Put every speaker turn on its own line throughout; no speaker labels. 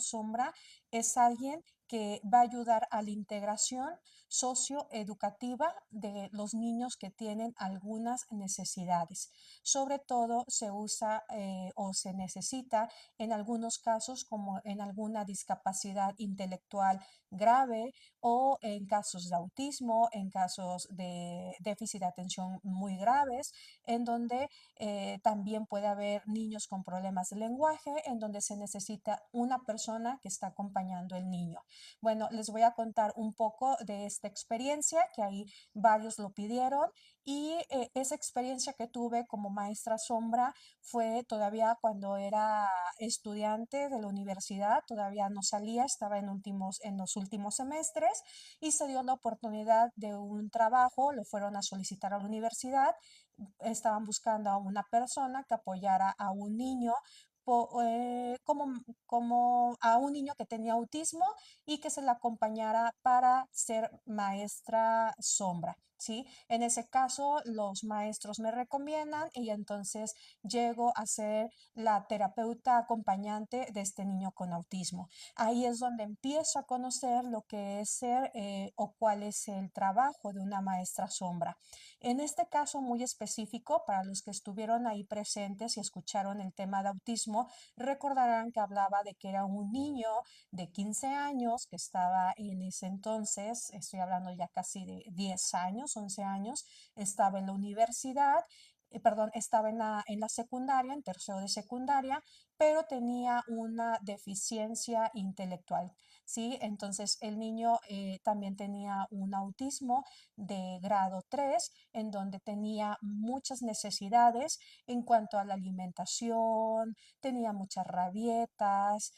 sombra es alguien que va a ayudar a la integración socioeducativa de los niños que tienen algunas necesidades. Sobre todo se usa o se necesita en algunos casos como en alguna discapacidad intelectual grave o en casos de autismo, en casos de déficit de atención muy graves, en donde también puede haber niños con problemas de lenguaje, en donde se necesita una persona que está acompañando al niño. Bueno, les voy a contar un poco de esta experiencia, que ahí varios lo pidieron, y esa experiencia que tuve como maestra sombra fue todavía cuando era estudiante de la universidad, todavía no salía, estaba en los últimos semestres y se dio la oportunidad de un trabajo, lo fueron a solicitar a la universidad, estaban buscando a una persona que apoyara a un niño como a un niño que tenía autismo y que se le acompañara para ser maestra sombra. ¿Sí? En ese caso, los maestros me recomiendan y entonces llego a ser la terapeuta acompañante de este niño con autismo. Ahí es donde empiezo a conocer lo que es ser o cuál es el trabajo de una maestra sombra. En este caso muy específico, para los que estuvieron ahí presentes y escucharon el tema de autismo, recordarán que hablaba de que era un niño de 15 años que estaba en ese entonces, estoy hablando ya casi de 10 años, 11 años, estaba en la universidad, perdón, estaba en la secundaria, en tercero de secundaria, pero tenía una deficiencia intelectual. ¿Sí? Entonces el niño también tenía un autismo de grado 3 en donde tenía muchas necesidades en cuanto a la alimentación, tenía muchas rabietas,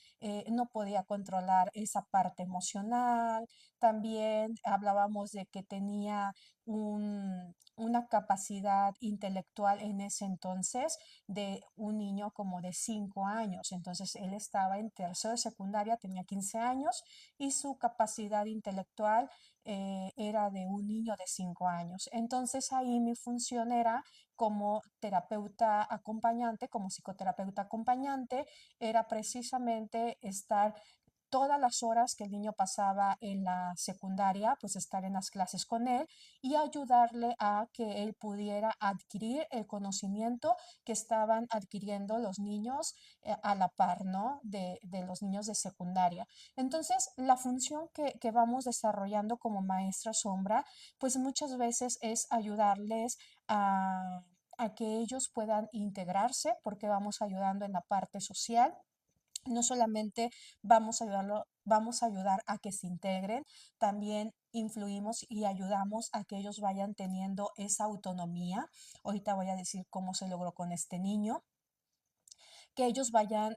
no podía controlar esa parte emocional. También hablábamos de que tenía una capacidad intelectual en ese entonces de un niño como de 5 años. Entonces él estaba en tercero de secundaria, tenía 15 años y su capacidad intelectual era de un niño de 5 años. Entonces ahí mi función era como terapeuta acompañante, como psicoterapeuta acompañante, era precisamente estar todas las horas que el niño pasaba en la secundaria, pues estar en las clases con él y ayudarle a que él pudiera adquirir el conocimiento que estaban adquiriendo los niños a la par, ¿no? De los niños de secundaria. Entonces, la función que vamos desarrollando como maestra sombra, pues muchas veces es ayudarles a que ellos puedan integrarse, porque vamos ayudando en la parte social. No solamente vamos a ayudar a que se integren, también influimos y ayudamos a que ellos vayan teniendo esa autonomía. Ahorita voy a decir cómo se logró con este niño, que ellos vayan,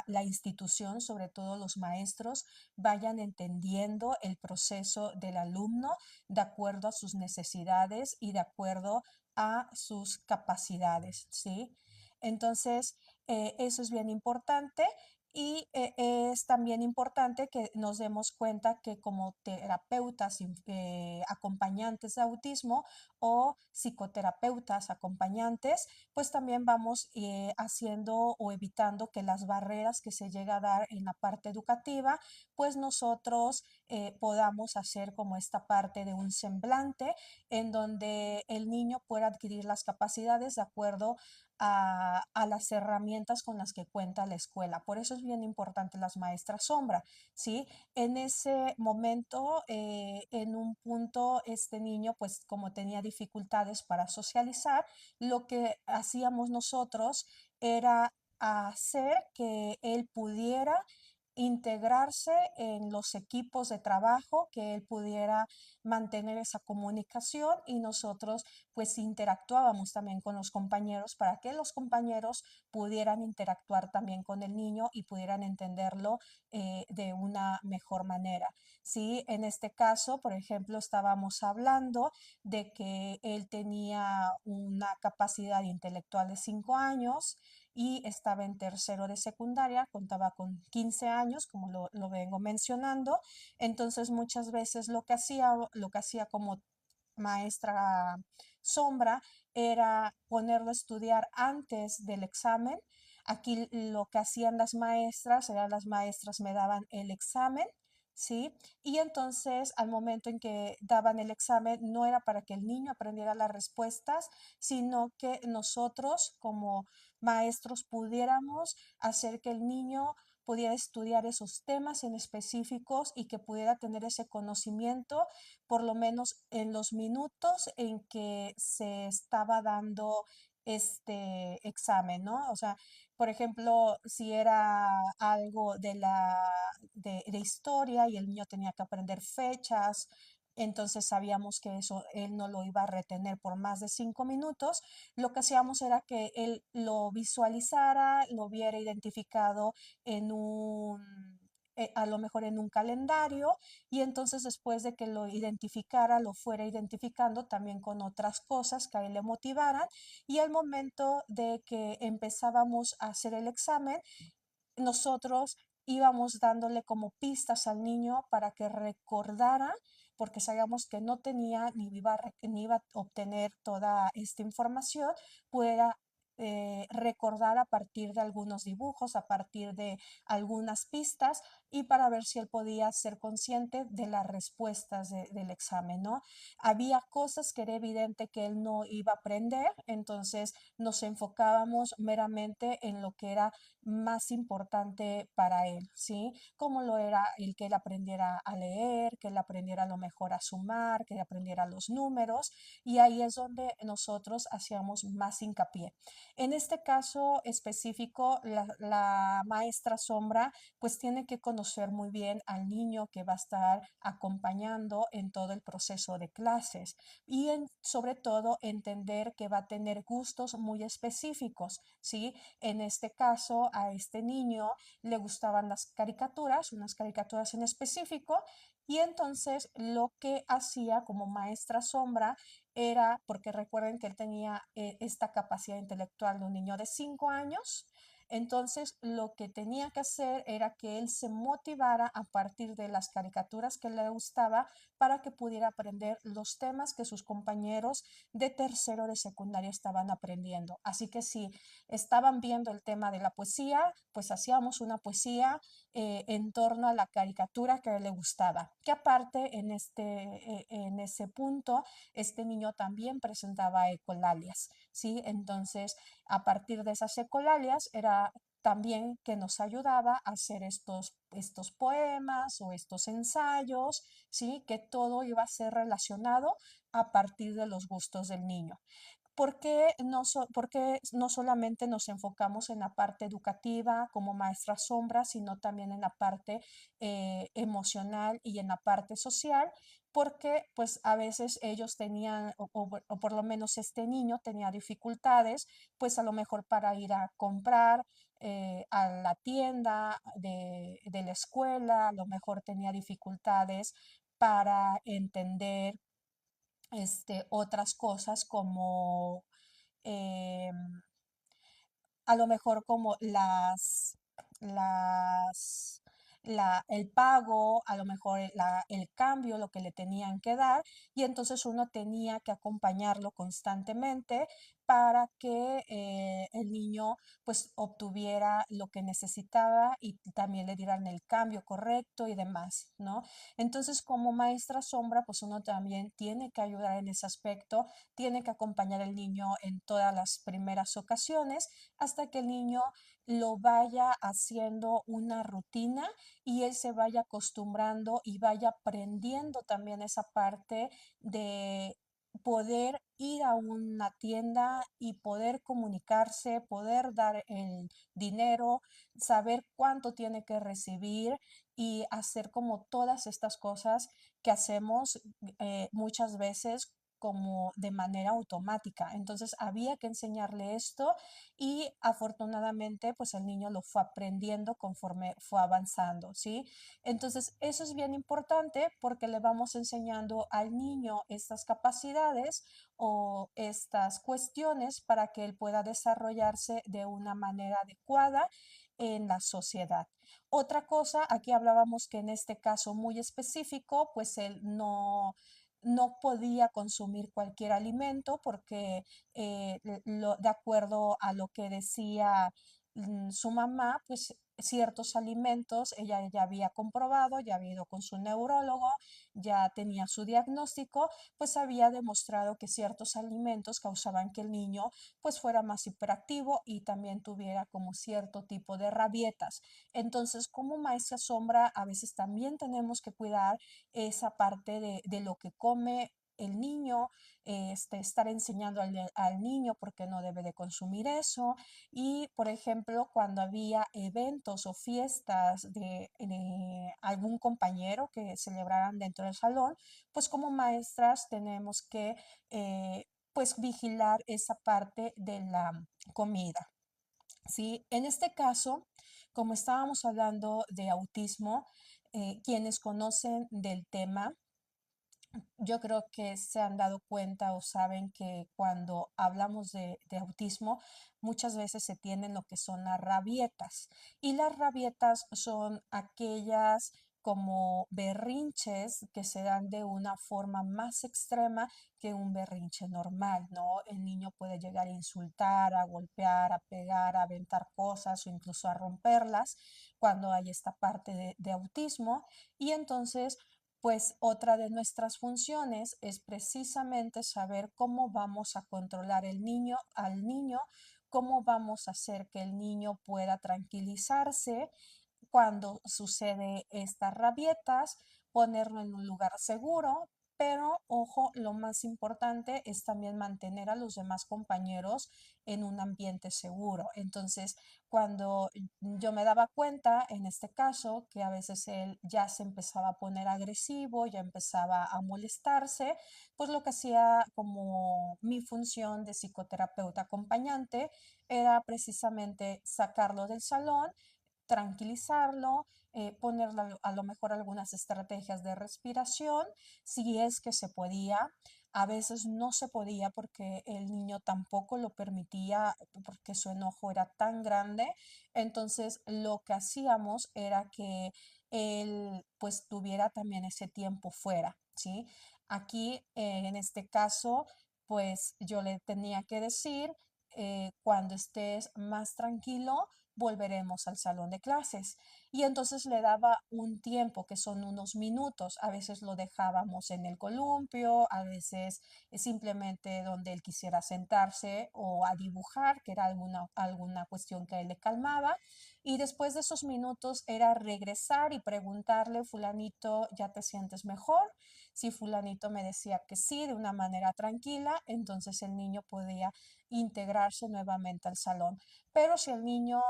la institución, sobre todo los maestros, vayan entendiendo el proceso del alumno de acuerdo a sus necesidades y de acuerdo a sus capacidades, ¿sí? Entonces, eso es bien importante y es también importante que nos demos cuenta que como terapeutas acompañantes de autismo o psicoterapeutas acompañantes, pues también vamos haciendo o evitando que las barreras que se llega a dar en la parte educativa, pues nosotros podamos hacer como esta parte de un semblante en donde el niño pueda adquirir las capacidades de acuerdo a las herramientas con las que cuenta la escuela. Por eso es bien importante las maestras sombra, ¿sí? En ese momento, en un punto, este niño, pues como tenía dificultades para socializar, lo que hacíamos nosotros era hacer que él pudiera integrarse en los equipos de trabajo, que él pudiera mantener esa comunicación y nosotros pues interactuábamos también con los compañeros para que los compañeros pudieran interactuar también con el niño y pudieran entenderlo de una mejor manera. Sí, en este caso, por ejemplo, estábamos hablando de que él tenía una capacidad intelectual de 5 años y estaba en tercero de secundaria, contaba con 15 años, como lo vengo mencionando. Entonces, muchas veces lo que hacía como maestra sombra era ponerlo a estudiar antes del examen, Aquí lo que hacían las maestras era las maestras me daban el examen, ¿sí? Y entonces al momento en que daban el examen no era para que el niño aprendiera las respuestas, sino que nosotros como maestros pudiéramos hacer que el niño pudiera estudiar esos temas en específicos y que pudiera tener ese conocimiento, por lo menos en los minutos en que se estaba dando este examen, ¿no? O sea, por ejemplo, si era algo de historia y el niño tenía que aprender fechas, entonces sabíamos que eso él no lo iba a retener por más de 5 minutos. Lo que hacíamos era que él lo visualizara, lo viera identificado en a lo mejor en un calendario, y entonces después de que lo identificara, lo fuera identificando también con otras cosas que a él le motivaran, y al momento de que empezábamos a hacer el examen, nosotros íbamos dándole como pistas al niño para que recordara, porque sabíamos que no tenía ni iba a obtener toda esta información, pudiera recordar a partir de algunos dibujos, a partir de algunas pistas, y para ver si él podía ser consciente de las respuestas del examen, ¿no? Había cosas que era evidente que él no iba a aprender, entonces nos enfocábamos meramente en lo que era más importante para él, ¿sí? Como lo era el que él aprendiera a leer, que él aprendiera a lo mejor a sumar, que él aprendiera los números, y ahí es donde nosotros hacíamos más hincapié. En este caso específico, la maestra sombra pues tiene que conocer muy bien al niño que va a estar acompañando en todo el proceso de clases, y sobre todo entender que va a tener gustos muy específicos, ¿sí? En este caso, a este niño le gustaban las caricaturas, unas caricaturas en específico, y entonces lo que hacía como maestra sombra era, porque recuerden que él tenía esta capacidad intelectual de un niño de 5 años, entonces lo que tenía que hacer era que él se motivara a partir de las caricaturas que le gustaba para que pudiera aprender los temas que sus compañeros de tercero de secundaria estaban aprendiendo. Así que si estaban viendo el tema de la poesía, pues hacíamos una poesía en torno a la caricatura que a él le gustaba. Que aparte, en ese punto, este niño también presentaba ecolalias, ¿sí? Entonces, a partir de esas ecolalias era también que nos ayudaba a hacer estos poemas o estos ensayos, ¿sí? Que todo iba a ser relacionado a partir de los gustos del niño. ¿Por qué no solamente nos enfocamos en la parte educativa como maestra sombra, sino también en la parte emocional y en la parte social? Porque pues a veces ellos tenían, o por lo menos este niño tenía dificultades, pues a lo mejor para ir a comprar a la tienda de la escuela, a lo mejor tenía dificultades para entender otras cosas como eh, a lo mejor como las, el pago, a lo mejor el cambio, lo que le tenían que dar, y entonces uno tenía que acompañarlo constantemente para que el niño pues obtuviera lo que necesitaba y también le dieran el cambio correcto y demás, ¿no? Entonces como maestra sombra pues uno también tiene que ayudar en ese aspecto, tiene que acompañar al niño en todas las primeras ocasiones hasta que el niño lo vaya haciendo una rutina y él se vaya acostumbrando y vaya aprendiendo también esa parte de poder ir a una tienda y poder comunicarse, poder dar el dinero, saber cuánto tiene que recibir y hacer como todas estas cosas que hacemos muchas veces como de manera automática. Entonces había que enseñarle esto y afortunadamente pues el niño lo fue aprendiendo conforme fue avanzando, ¿sí? Entonces eso es bien importante porque le vamos enseñando al niño estas capacidades o estas cuestiones para que él pueda desarrollarse de una manera adecuada en la sociedad. Otra cosa, aquí hablábamos que en este caso muy específico, pues él no podía consumir cualquier alimento porque de acuerdo a lo que decía su mamá, pues ciertos alimentos, ella ya había comprobado, ya había ido con su neurólogo, ya tenía su diagnóstico, pues había demostrado que ciertos alimentos causaban que el niño pues fuera más hiperactivo y también tuviera como cierto tipo de rabietas. Entonces, como maestra sombra, a veces también tenemos que cuidar esa parte de lo que come el niño, estar enseñando al niño por qué no debe de consumir eso. Y, por ejemplo, cuando había eventos o fiestas de algún compañero que celebraran dentro del salón, pues como maestras tenemos que pues vigilar esa parte de la comida. ¿Sí? En este caso, como estábamos hablando de autismo, quienes conocen del tema, yo creo que se han dado cuenta o saben que cuando hablamos de autismo, muchas veces se tienen lo que son las rabietas. Y las rabietas son aquellas como berrinches que se dan de una forma más extrema que un berrinche normal, ¿no? El niño puede llegar a insultar, a golpear, a pegar, a aventar cosas o incluso a romperlas cuando hay esta parte de autismo. Y entonces pues otra de nuestras funciones es precisamente saber cómo vamos a controlar al niño, cómo vamos a hacer que el niño pueda tranquilizarse cuando sucede estas rabietas, ponerlo en un lugar seguro, pero ojo, lo más importante es también mantener a los demás compañeros en un ambiente seguro. Entonces, cuando yo me daba cuenta, en este caso, que a veces él ya se empezaba a poner agresivo, ya empezaba a molestarse, pues lo que hacía como mi función de psicoterapeuta acompañante era precisamente sacarlo del salón, tranquilizarlo, ponerle a lo mejor algunas estrategias de respiración, si es que se podía. A veces no se podía porque el niño tampoco lo permitía, porque su enojo era tan grande. Entonces, lo que hacíamos era que él pues tuviera también ese tiempo fuera, ¿sí? Aquí, en este caso, pues yo le tenía que decir, cuando estés más tranquilo, volveremos al salón de clases. Y entonces le daba un tiempo, que son unos minutos. A veces lo dejábamos en el columpio, a veces simplemente donde él quisiera sentarse o a dibujar, que era alguna cuestión que a él le calmaba. Y después de esos minutos era regresar y preguntarle, fulanito, ¿ya te sientes mejor? Si fulanito me decía que sí, de una manera tranquila, entonces el niño podía integrarse nuevamente al salón. Pero si el niño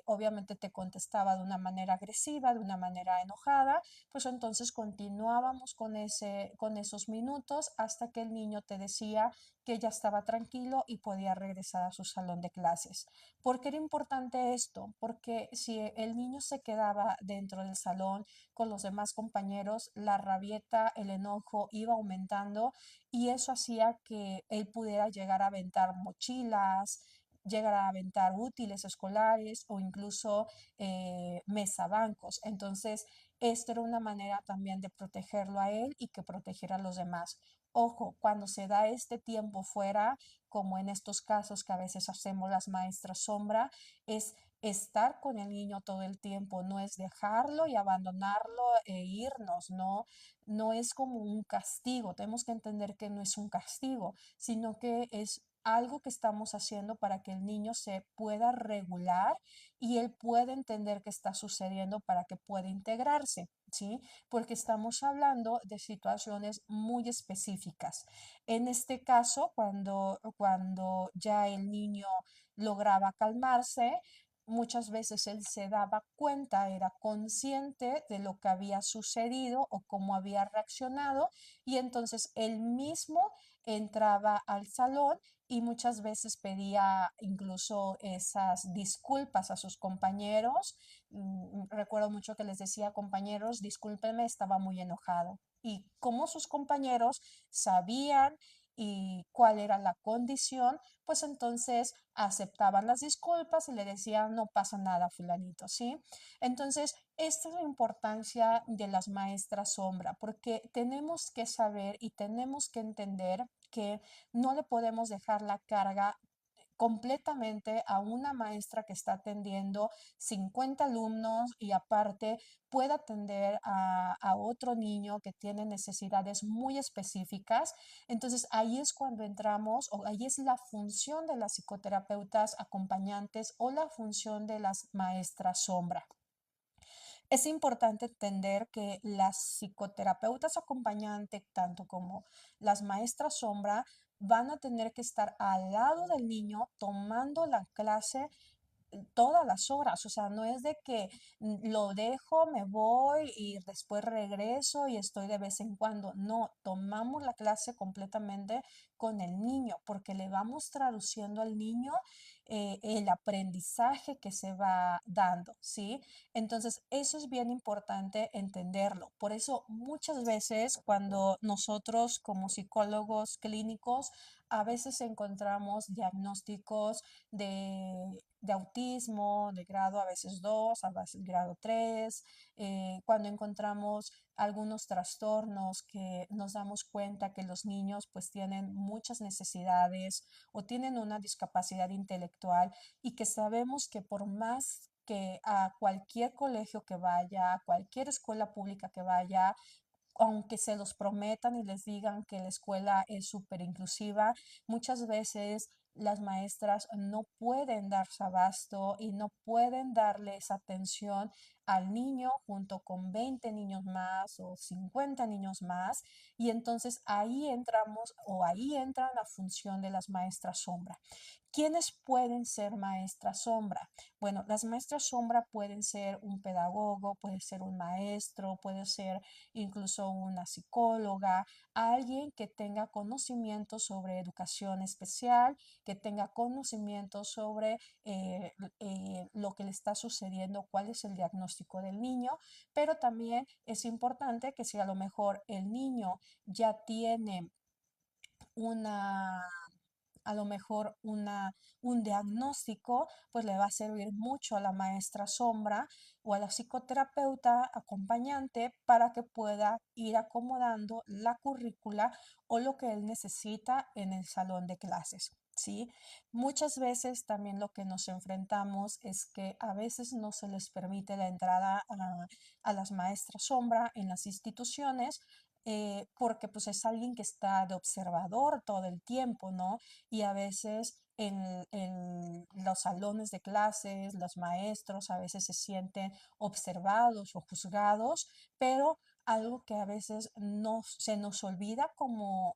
obviamente te contestaba de una manera agresiva, de una manera enojada, pues entonces continuábamos con esos minutos hasta que el niño te decía que ya estaba tranquilo y podía regresar a su salón de clases. ¿Por qué era importante esto? Porque si el niño se quedaba dentro del salón con los demás compañeros, la rabieta, el enojo iba aumentando y eso hacía que él pudiera llegar a aventar mochilas, llegar a aventar útiles escolares o incluso mesabancos. Entonces, esto era una manera también de protegerlo a él y que protegiera a los demás. Ojo, cuando se da este tiempo fuera, como en estos casos que a veces hacemos las maestras sombra, es estar con el niño todo el tiempo, no es dejarlo y abandonarlo e irnos, no, no es como un castigo, tenemos que entender que no es un castigo, sino que es algo que estamos haciendo para que el niño se pueda regular y él pueda entender qué está sucediendo para que pueda integrarse, ¿sí? Porque estamos hablando de situaciones muy específicas. En este caso, cuando ya el niño lograba calmarse, muchas veces él se daba cuenta, era consciente de lo que había sucedido o cómo había reaccionado y entonces él mismo entraba al salón y muchas veces pedía incluso esas disculpas a sus compañeros. Recuerdo mucho que les decía, compañeros, discúlpenme, estaba muy enojado. Y como sus compañeros sabían y cuál era la condición, pues entonces aceptaban las disculpas y le decían, no pasa nada, fulanito, ¿sí? Entonces, esta es la importancia de las maestras sombra, porque tenemos que saber y tenemos que entender que no le podemos dejar la carga completamente a una maestra que está atendiendo 50 alumnos y aparte puede atender a otro niño que tiene necesidades muy específicas. Entonces ahí es cuando entramos o ahí es la función de las psicoterapeutas acompañantes o la función de las maestras sombra. Es importante entender que las psicoterapeutas acompañantes, tanto como las maestras sombra, van a tener que estar al lado del niño tomando la clase todas las horas, o sea, no es de que lo dejo, me voy y después regreso y estoy de vez en cuando. No, tomamos la clase completamente con el niño porque le vamos traduciendo al niño el aprendizaje que se va dando, ¿sí? Entonces, eso es bien importante entenderlo. Por eso, muchas veces cuando nosotros como psicólogos clínicos, a veces encontramos diagnósticos de autismo, de grado a veces 2 a veces grado 3 cuando encontramos algunos trastornos que nos damos cuenta que los niños pues tienen muchas necesidades o tienen una discapacidad intelectual y que sabemos que por más que a cualquier colegio que vaya, a cualquier escuela pública que vaya, aunque se los prometan y les digan que la escuela es súper inclusiva, muchas veces las maestras no pueden darse abasto y no pueden darle esa atención al niño junto con 20 niños más o 50 niños más. Y entonces ahí entramos o ahí entra la función de las maestras sombra. ¿Quiénes pueden ser maestras sombra? Bueno, las maestras sombra pueden ser un pedagogo, puede ser un maestro, puede ser incluso una psicóloga, alguien que tenga conocimiento sobre educación especial, que tenga conocimiento sobre lo que le está sucediendo, cuál es el diagnóstico del niño, pero también es importante que si a lo mejor el niño ya tiene una a lo mejor un diagnóstico, pues le va a servir mucho a la maestra sombra o a la psicoterapeuta acompañante para que pueda ir acomodando la currícula o lo que él necesita en el salón de clases. ¿Sí? Muchas veces también lo que nos enfrentamos es que a veces no se les permite la entrada a las maestras sombra en las instituciones porque pues es alguien que está de observador todo el tiempo, ¿no? Y a veces en los salones de clases, los maestros a veces se sienten observados o juzgados, pero algo que a veces no se nos olvida como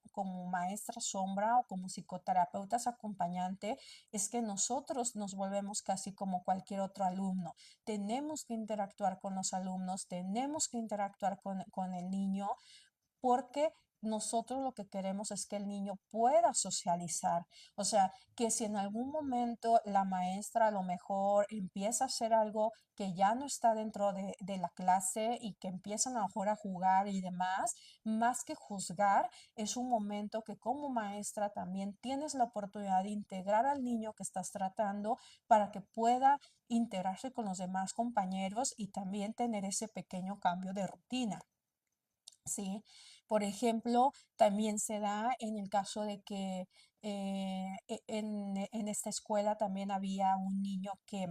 maestra sombra o como psicoterapeutas acompañante es que nosotros nos volvemos casi como cualquier otro alumno. Tenemos que interactuar con los alumnos, tenemos que interactuar con el niño porque nosotros lo que queremos es que el niño pueda socializar. O sea, que si en algún momento la maestra a lo mejor empieza a hacer algo que ya no está dentro de la clase y que empiezan a lo mejor a jugar y demás, más que juzgar, es un momento que como maestra también tienes la oportunidad de integrar al niño que estás tratando para que pueda integrarse con los demás compañeros y también tener ese pequeño cambio de rutina. ¿Sí? Por ejemplo, también se da en el caso de que en esta escuela también había un niño que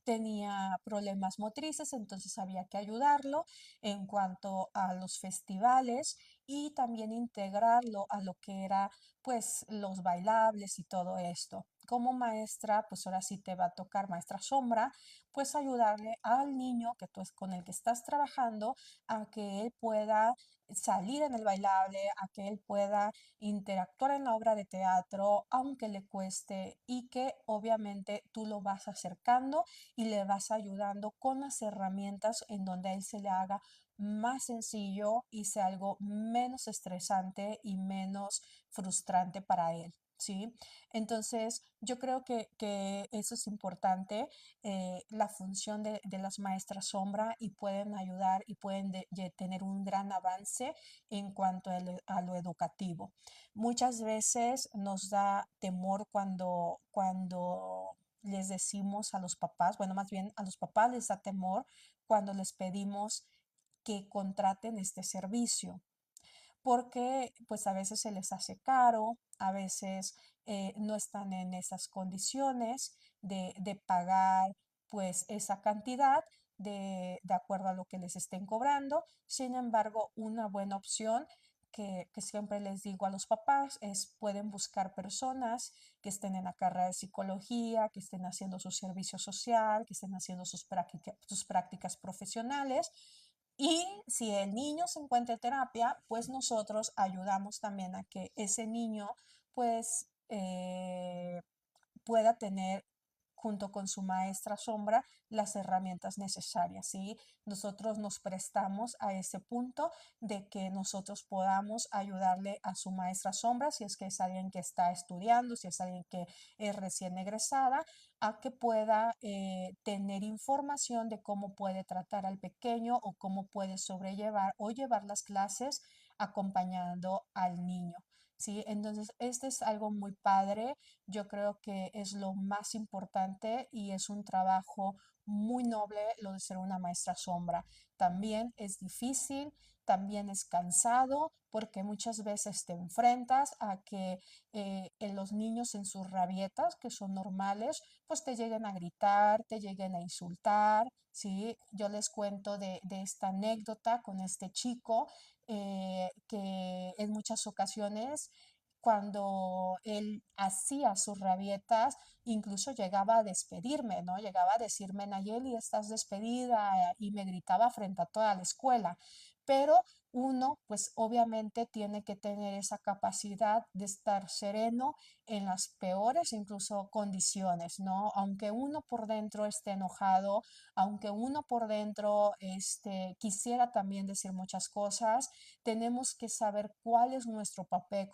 tenía problemas motrices, entonces había que ayudarlo en cuanto a los festivales y también integrarlo a lo que era pues los bailables y todo esto. Como maestra, pues ahora sí te va a tocar maestra sombra, pues ayudarle al niño que tú es con el que estás trabajando a que él pueda salir en el bailable, a que él pueda interactuar en la obra de teatro, aunque le cueste, y que obviamente tú lo vas acercando y le vas ayudando con las herramientas en donde a él se le haga más sencillo y sea algo menos estresante y menos frustrante para él. ¿Sí? Entonces, yo creo que eso es importante, la función de las maestras sombra y pueden ayudar y pueden tener un gran avance en cuanto a lo educativo. Muchas veces nos da temor cuando les decimos a los papás, bueno, más bien a los papás les da temor cuando les pedimos que contraten este servicio porque pues a veces se les hace caro, a veces no están en esas condiciones de pagar pues esa cantidad de acuerdo a lo que les estén cobrando. Sin embargo, una buena opción que siempre les digo a los papás es pueden buscar personas que estén en la carrera de psicología, que estén haciendo su servicio social, que estén haciendo sus prácticas profesionales. Y si el niño se encuentra en terapia, pues nosotros ayudamos también a que ese niño pues pueda tener junto con su maestra sombra las herramientas necesarias, ¿sí? Nosotros nos prestamos a ese punto de que nosotros podamos ayudarle a su maestra sombra, si es que es alguien que está estudiando, si es alguien que es recién egresada, a que pueda tener información de cómo puede tratar al pequeño o cómo puede sobrellevar o llevar las clases acompañando al niño. Sí, entonces este es algo muy padre. Yo creo que es lo más importante y es un trabajo muy noble lo de ser una maestra sombra. También es difícil, también es cansado porque muchas veces te enfrentas a que en los niños en sus rabietas, que son normales, pues te lleguen a gritar, te lleguen a insultar, ¿sí? Yo les cuento de esta anécdota con este chico que en muchas ocasiones cuando él hacía sus rabietas, incluso llegaba a despedirme, ¿no? Llegaba a decirme, Nayeli, estás despedida, y me gritaba frente a toda la escuela. Pero uno, pues obviamente tiene que tener esa capacidad de estar sereno en las peores incluso condiciones, ¿no? Aunque uno por dentro esté enojado, aunque uno por dentro quisiera también decir muchas cosas, tenemos que saber cuál es nuestro papel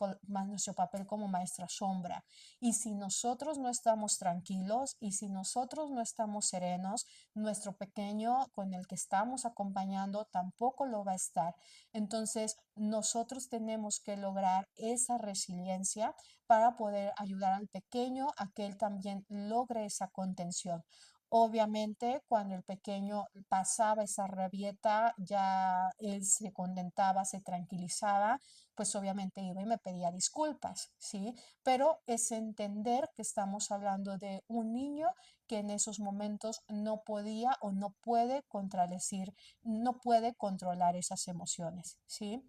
como maestra sombra. Y si nosotros no estamos tranquilos y si nosotros no estamos serenos, nuestro pequeño con el que estamos acompañando tampoco lo va a estar. Entonces, nosotros tenemos que lograr esa resiliencia para poder ayudar al pequeño a que él también logre esa contención. Obviamente, cuando el pequeño pasaba esa rabieta, ya él se contentaba, se tranquilizaba, pues obviamente iba y me pedía disculpas, ¿sí? Pero es entender que estamos hablando de un niño que en esos momentos no podía o no puede contradecir, no puede controlar esas emociones, ¿sí?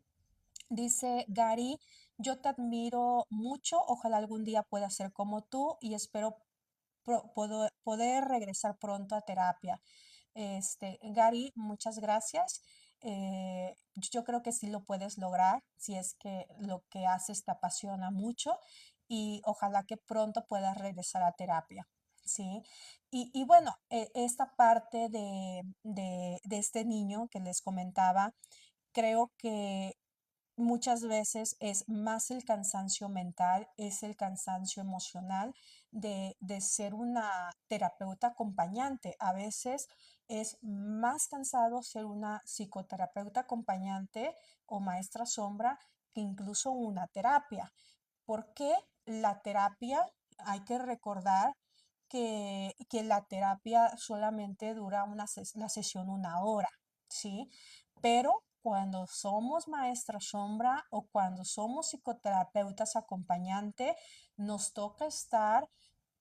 Dice Gary, yo te admiro mucho, ojalá algún día pueda ser como tú y espero poder regresar pronto a terapia. Gary, muchas gracias. Yo creo que sí lo puedes lograr si es que lo que haces te apasiona mucho y ojalá que pronto puedas regresar a terapia. Sí, y bueno, esta parte de este niño que les comentaba, creo que muchas veces es más el cansancio mental, es el cansancio emocional de ser una terapeuta acompañante. A veces es más cansado ser una psicoterapeuta acompañante o maestra sombra que incluso una terapia. Porque la terapia, hay que recordar que la terapia solamente dura la sesión 1 hora, ¿sí? Pero cuando somos maestra sombra o cuando somos psicoterapeutas acompañante, nos toca estar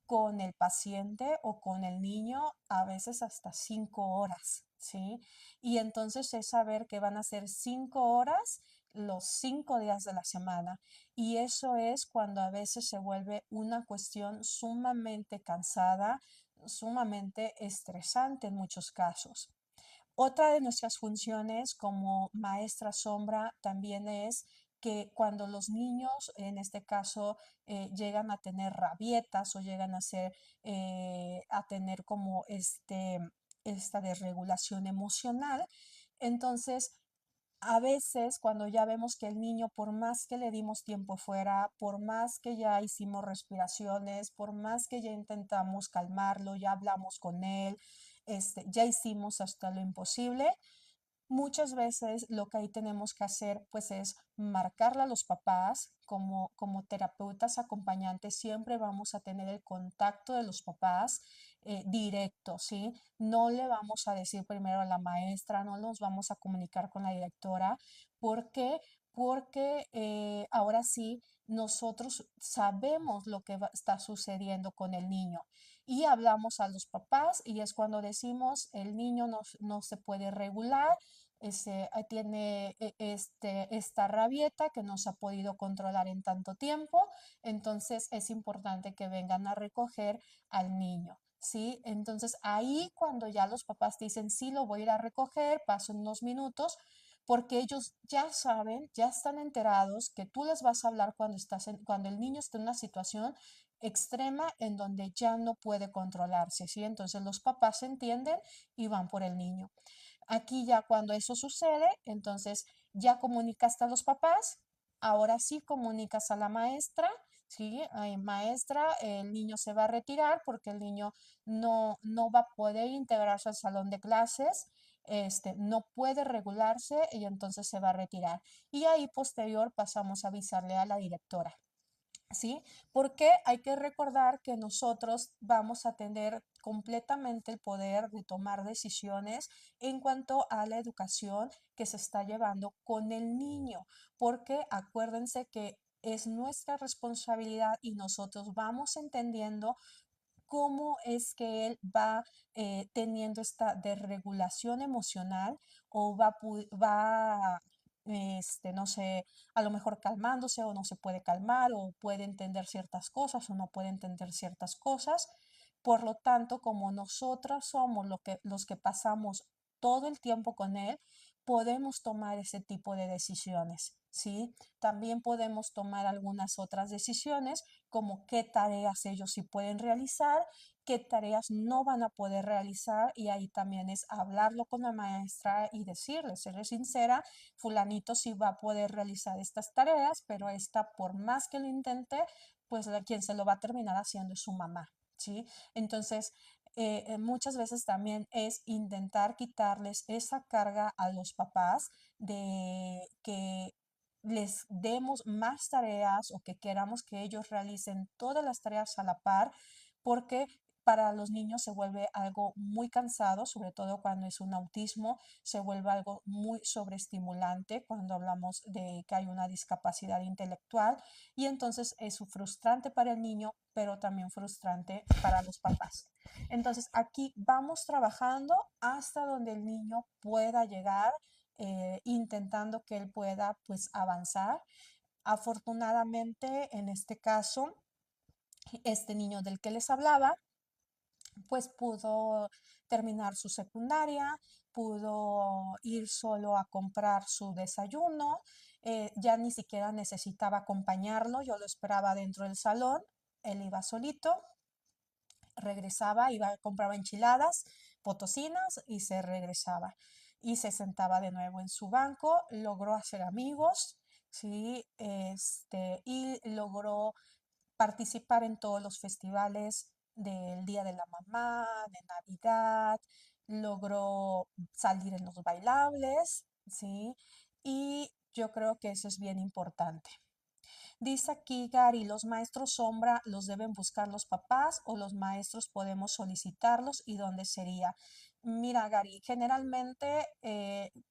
con el paciente o con el niño a veces hasta 5 horas, ¿sí? Y entonces es saber que van a ser 5 horas los 5 días de la semana. Y eso es cuando a veces se vuelve una cuestión sumamente cansada, sumamente estresante en muchos casos. Otra de nuestras funciones como maestra sombra también es que cuando los niños, en este caso, llegan a tener rabietas o llegan a tener como esta desregulación emocional, entonces a veces cuando ya vemos que el niño, por más que le dimos tiempo fuera, por más que ya hicimos respiraciones, por más que ya intentamos calmarlo, ya hablamos con él, ya hicimos hasta lo imposible, muchas veces lo que ahí tenemos que hacer pues es marcarle a los papás como terapeutas acompañantes, siempre vamos a tener el contacto de los papás directo, ¿sí? No le vamos a decir primero a la maestra, no nos vamos a comunicar con la directora. ¿Por qué? Porque ahora sí nosotros sabemos lo que está sucediendo con el niño y hablamos a los papás y es cuando decimos el niño no se puede regular, tiene esta rabieta que no se ha podido controlar en tanto tiempo, entonces es importante que vengan a recoger al niño. ¿Sí? Entonces ahí cuando ya los papás dicen, sí, lo voy a ir a recoger, paso unos minutos, porque ellos ya saben, ya están enterados que tú les vas a hablar cuando el niño está en una situación extrema en donde ya no puede controlarse, ¿sí? Entonces los papás entienden y van por el niño. Aquí ya cuando eso sucede, entonces ya comunicaste a los papás, ahora sí comunicas a la maestra, ¿sí? Ay, maestra, el niño se va a retirar porque el niño no va a poder integrarse al salón de clases, no puede regularse y entonces se va a retirar. Y ahí posterior pasamos a avisarle a la directora. ¿Sí? Porque hay que recordar que nosotros vamos a tener completamente el poder de tomar decisiones en cuanto a la educación que se está llevando con el niño, porque acuérdense que es nuestra responsabilidad y nosotros vamos entendiendo cómo es que él va teniendo esta desregulación emocional o va no sé, a lo mejor calmándose o no se puede calmar o puede entender ciertas cosas o no puede entender ciertas cosas. Por lo tanto, como nosotras somos los que pasamos todo el tiempo con él, podemos tomar ese tipo de decisiones, ¿sí? También podemos tomar algunas otras decisiones como qué tareas ellos sí pueden realizar, qué tareas no van a poder realizar y ahí también es hablarlo con la maestra y decirle, serle sincera, fulanito sí va a poder realizar estas tareas, pero esta por más que lo intente, pues quien se lo va a terminar haciendo es su mamá, ¿sí? Entonces, muchas veces también es intentar quitarles esa carga a los papás de que les demos más tareas o que queramos que ellos realicen todas las tareas a la par, porque para los niños se vuelve algo muy cansado, sobre todo cuando es un autismo, se vuelve algo muy sobreestimulante cuando hablamos de que hay una discapacidad intelectual y entonces es frustrante para el niño, pero también frustrante para los papás. Entonces aquí vamos trabajando hasta donde el niño pueda llegar intentando que él pueda pues avanzar. Afortunadamente, en este caso, este niño del que les hablaba, pues pudo terminar su secundaria, pudo ir solo a comprar su desayuno, ya ni siquiera necesitaba acompañarlo, yo lo esperaba dentro del salón, él iba solito, regresaba, iba, compraba enchiladas, potosinas y se regresaba. Y se sentaba de nuevo en su banco, logró hacer amigos, ¿sí? Y logró participar en todos los festivales del Día de la Mamá, de Navidad, logró salir en los bailables, ¿sí? Y yo creo que eso es bien importante. Dice aquí Gary, ¿los maestros sombra los deben buscar los papás o los maestros podemos solicitarlos y dónde sería? Mira, Gary, generalmente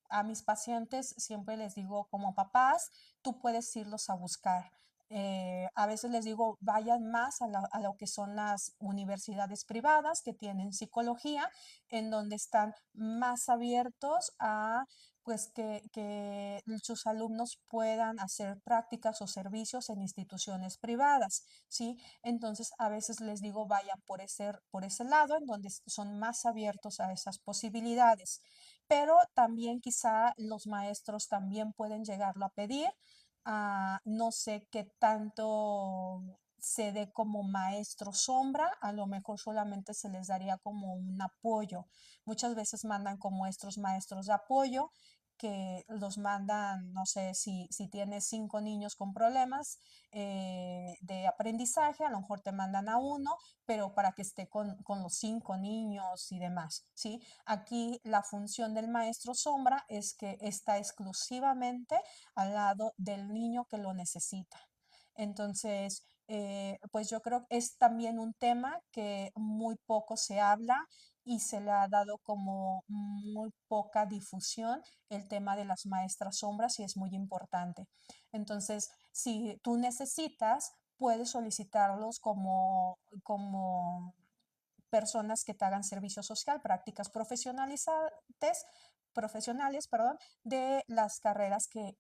a mis pacientes siempre les digo como papás, tú puedes irlos a buscar. A veces les digo, vayan más a lo que son las universidades privadas que tienen psicología, en donde están más abiertos a pues que sus alumnos puedan hacer prácticas o servicios en instituciones privadas, ¿sí? Entonces, a veces les digo, vayan por ese lado, en donde son más abiertos a esas posibilidades. Pero también quizá los maestros también pueden llegarlo a pedir. No sé qué tanto se dé como maestro sombra, a lo mejor solamente se les daría como un apoyo. Muchas veces mandan como estos maestros de apoyo que los mandan, no sé, si tienes 5 niños con problemas de aprendizaje, a lo mejor te mandan a uno, pero para que esté con los 5 niños y demás, ¿sí? Aquí la función del maestro sombra es que está exclusivamente al lado del niño que lo necesita. Entonces, pues yo creo que es también un tema que muy poco se habla y se le ha dado como muy poca difusión el tema de las maestras sombras y es muy importante. Entonces, si tú necesitas, puedes solicitarlos como personas que te hagan servicio social, prácticas profesionales, perdón, de las carreras que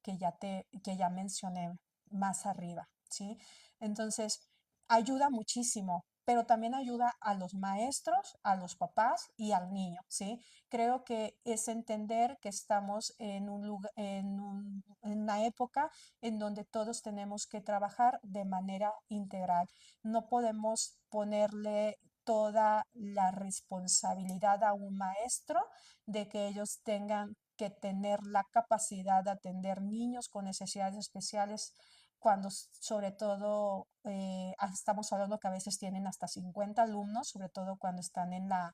ya mencioné más arriba, ¿sí? Entonces, ayuda muchísimo, pero también ayuda a los maestros, a los papás y al niño, ¿sí? Creo que es entender que estamos en en una época en donde todos tenemos que trabajar de manera integral. No podemos ponerle toda la responsabilidad a un maestro de que ellos tengan que tener la capacidad de atender niños con necesidades especiales cuando sobre todo estamos hablando que a veces tienen hasta 50 alumnos, sobre todo cuando están en la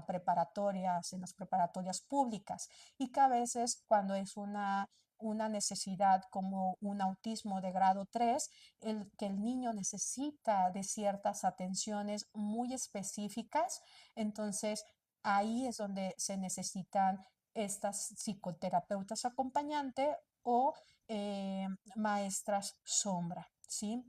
preparatorias, en las preparatorias públicas, y que a veces cuando es una necesidad como un autismo de grado 3, que el niño necesita de ciertas atenciones muy específicas, entonces ahí es donde se necesitan estas psicoterapeutas acompañantes o maestras sombra, ¿sí?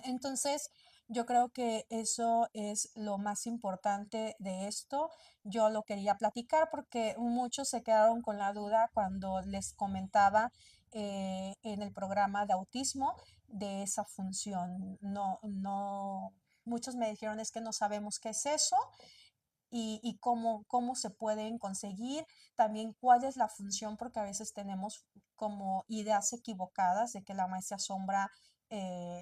Entonces, yo creo que eso es lo más importante de esto. Yo lo quería platicar porque muchos se quedaron con la duda cuando les comentaba en el programa de autismo de esa función. Muchos me dijeron es que no sabemos qué es eso y cómo se pueden conseguir, también cuál es la función, porque a veces tenemos como ideas equivocadas de que la maestra sombra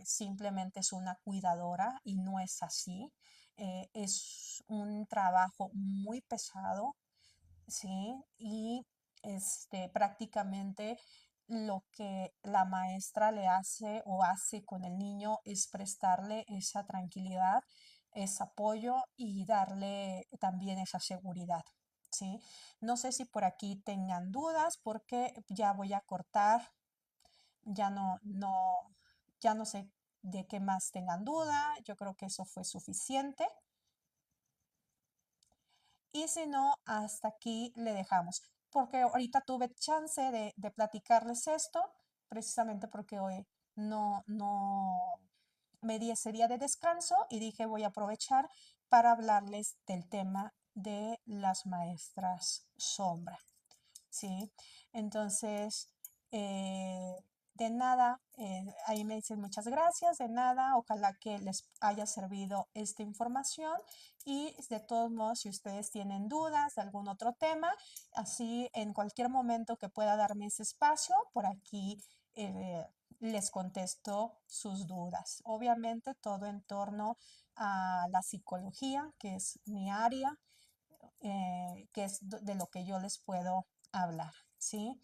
simplemente es una cuidadora y no es así. Es un trabajo muy pesado, ¿sí? Y prácticamente lo que la maestra le hace o hace con el niño es prestarle esa tranquilidad, ese apoyo y darle también esa seguridad, ¿sí? No sé si por aquí tengan dudas porque ya voy a cortar, ya ya no sé de qué más tengan duda, yo creo que eso fue suficiente. Y si no, hasta aquí le dejamos. Porque ahorita tuve chance de platicarles esto, precisamente porque hoy no me di ese día de descanso y dije voy a aprovechar para hablarles del tema de las maestras sombra. ¿Sí? Entonces, eh, de nada, ahí me dicen muchas gracias, de nada, ojalá que les haya servido esta información y de todos modos, si ustedes tienen dudas de algún otro tema, así en cualquier momento que pueda darme ese espacio, por aquí les contesto sus dudas. Obviamente todo en torno a la psicología, que es mi área, que es de lo que yo les puedo hablar, ¿sí?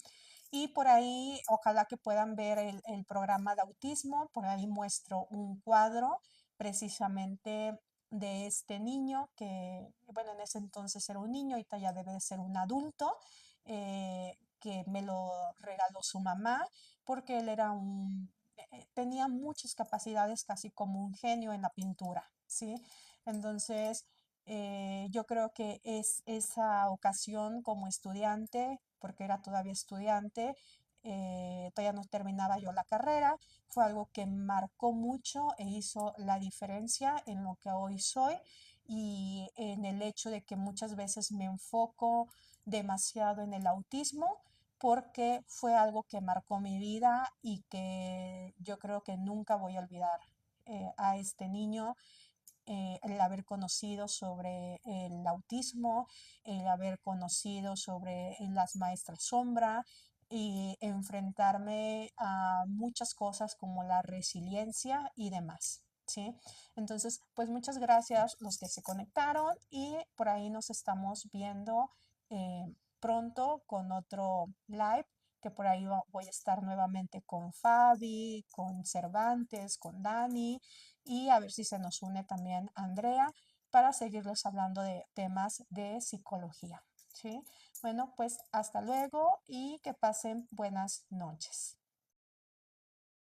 Y por ahí, ojalá que puedan ver el programa de autismo, por ahí muestro un cuadro precisamente de este niño que, bueno, en ese entonces era un niño, ahorita ya debe de ser un adulto, que me lo regaló su mamá porque él era tenía muchas capacidades, casi como un genio en la pintura, ¿sí? Entonces, yo creo que es esa ocasión como estudiante, porque era todavía estudiante, todavía no terminaba yo la carrera, fue algo que marcó mucho e hizo la diferencia en lo que hoy soy y en el hecho de que muchas veces me enfoco demasiado en el autismo porque fue algo que marcó mi vida y que yo creo que nunca voy a olvidar a este niño, el haber conocido sobre el autismo, el haber conocido sobre las maestras sombra y enfrentarme a muchas cosas como la resiliencia y demás. ¿Sí? Entonces, pues muchas gracias los que se conectaron y por ahí nos estamos viendo pronto con otro live que por ahí voy a estar nuevamente con Fabi, con Cervantes, con Dani y a ver si se nos une también Andrea para seguirles hablando de temas de psicología. ¿Sí? Bueno, pues hasta luego y que pasen buenas noches.